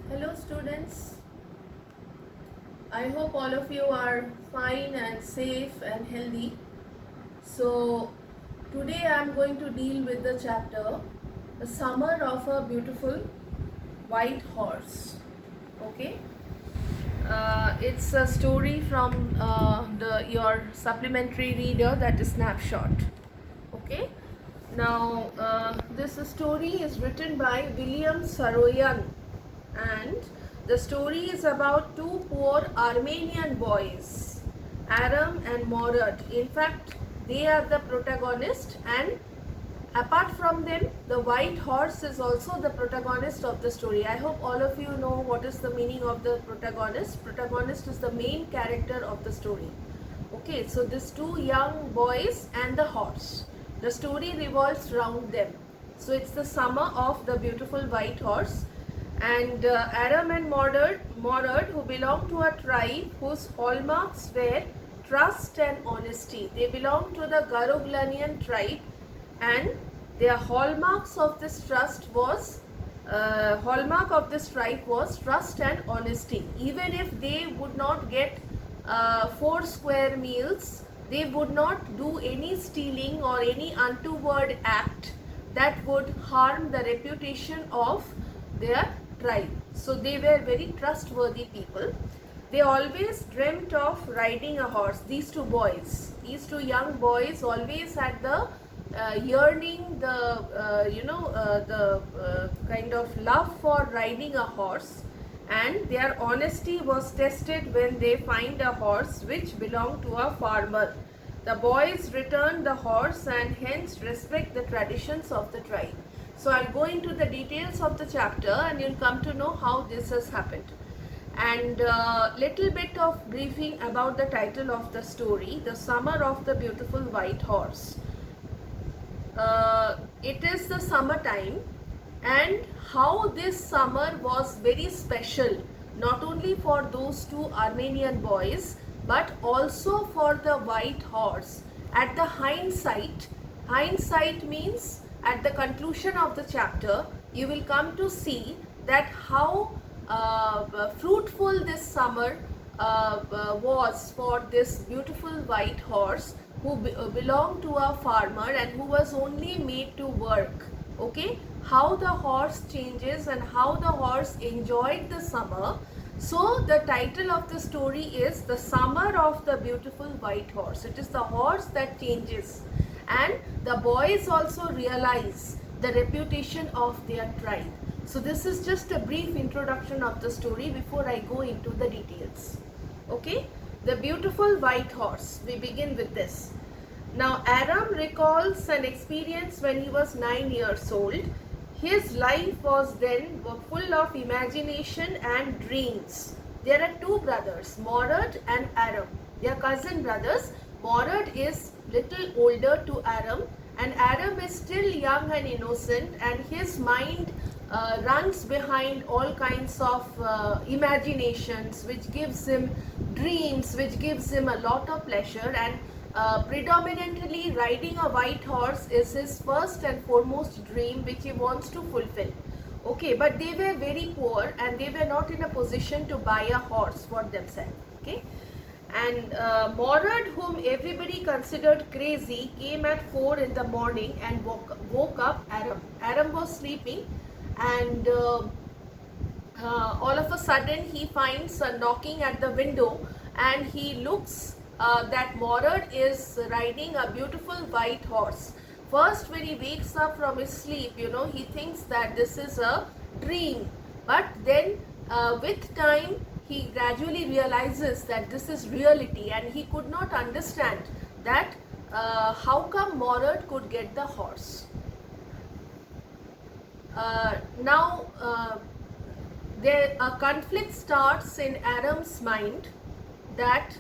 Hello students, I hope all of you are fine and safe and healthy. So today I am going to deal with the chapter The Summer of a Beautiful White Horse. Okay, it's a story from your supplementary reader, that is Snapshot. Okay, now this story is written by William Saroyan, and the story is about two poor Armenian boys, Aram and Morad. In fact, they are the protagonist, and apart from them, the white horse is also the protagonist of the story. I hope all of you know what is the meaning of the protagonist. Protagonist is the main character of the story. Okay, so these two young boys and the horse. The story revolves around them. So it's the summer of the beautiful white horse, and Aram and Morad, who belong to a tribe whose hallmarks were trust and honesty. They belong to the Garoglanian tribe, and their hallmarks of this trust was hallmark of this tribe was trust and honesty. Even if they would not get 4 square meals, they would not do any stealing or any untoward act that would harm the reputation of their tribe. So they were very trustworthy people. They always dreamt of riding a horse. These two young boys always had the yearning, the kind of love for riding a horse, and their honesty was tested when they find a horse which belonged to a farmer. The boys return the horse and hence respect the traditions of the tribe. So I'll go into the details of the chapter and you'll come to know how this has happened. And little bit of briefing about the title of the story, The Summer of the Beautiful White Horse. It is the summertime, and how this summer was very special, not only for those two Armenian boys but also for the white horse. At the hindsight means at the conclusion of the chapter, you will come to see that how fruitful this summer was for this beautiful white horse who belonged to a farmer and who was only made to work. Okay, how the horse changes and how the horse enjoyed the summer. So the title of the story is The Summer of the Beautiful White Horse. It is the horse that changes, and the boys also realize the reputation of their tribe. So this is just a brief introduction of the story before I go into the details. Okay, the beautiful white horse. We begin with this. Now Aram recalls an experience when he was 9 years old. His life was then full of imagination and dreams. There are two brothers, Morad and Aram. They are cousin brothers. Morad is little older to Aram, and Aram is still young and innocent, and his mind runs behind all kinds of imaginations, which gives him dreams, which gives him a lot of pleasure, and predominantly riding a white horse is his first and foremost dream which he wants to fulfill. Okay, but they were very poor and they were not in a position to buy a horse for themselves. Okay, and Morad, whom everybody considered crazy, came at 4 in the morning and woke up Aram. Aram was sleeping, and all of a sudden he finds a knocking at the window, and he looks that Morad is riding a beautiful white horse. First, when he wakes up from his sleep, he thinks that this is a dream, but then with time he gradually realizes that this is reality, and he could not understand that how come Morad could get the horse. Now a conflict starts in Aram's mind, that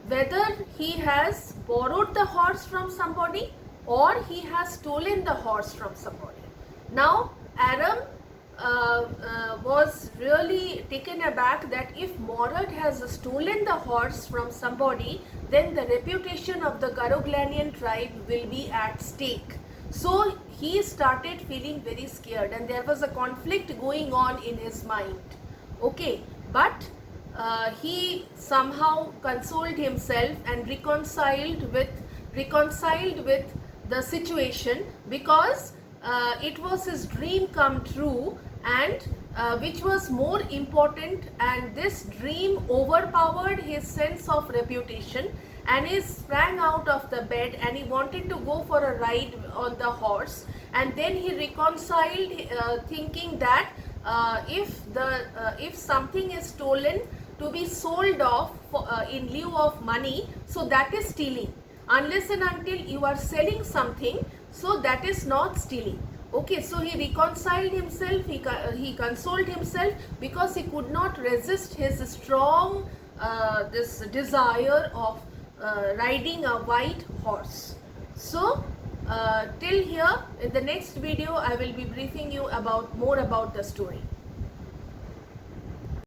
whether he has borrowed the horse from somebody or he has stolen the horse from somebody. Now Aram was really taken aback that if Morad has stolen the horse from somebody, then the reputation of the Garoglanian tribe will be at stake. So he started feeling very scared, and there was a conflict going on in his mind. Okay, but he somehow consoled himself and reconciled with the situation, because it was his dream come true, and which was more important, and this dream overpowered his sense of reputation, and he sprang out of the bed and he wanted to go for a ride on the horse. And then he reconciled, thinking that if something is stolen to be sold off in lieu of money, so that is stealing. Unless and until you are selling something, so that is not stealing. Okay, so he reconciled himself, he consoled himself, because he could not resist his strong this desire of riding a white horse. So till here, in the next video I will be briefing you about more about the story.